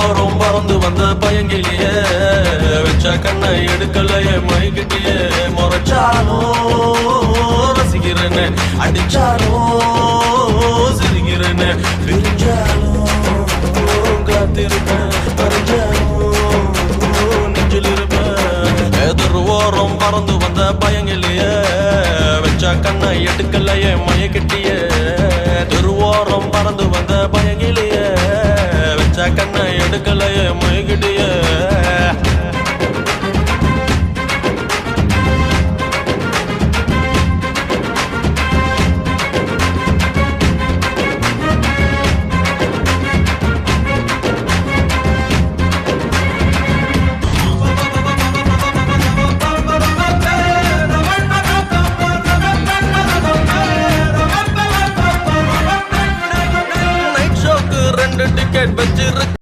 தெருவோரம் பறந்து வந்த பயங்கிலேயே வச்ச கண்ணை எடுக்கலையே மைகிட்டியே முறைச்சாலும் ரசிக்கிறேன்னு அடிச்சாலும் சிரிக்கிறேன்னு பிரிஞ்சாலும் காத்திருப்பேன் பறிஞ்சாலும் நெஞ்சில் இருப்பேன் தெருவோரம் பறந்து வந்த பயங்கிலேயே வச்ச கண்ணை எடுக்கலையே மைகிட்டியே தெருவோரம் பறந்து வந்த பயங்கிலேயே வச்ச கண்ணை எடுக்கலையே மைகிட்டியே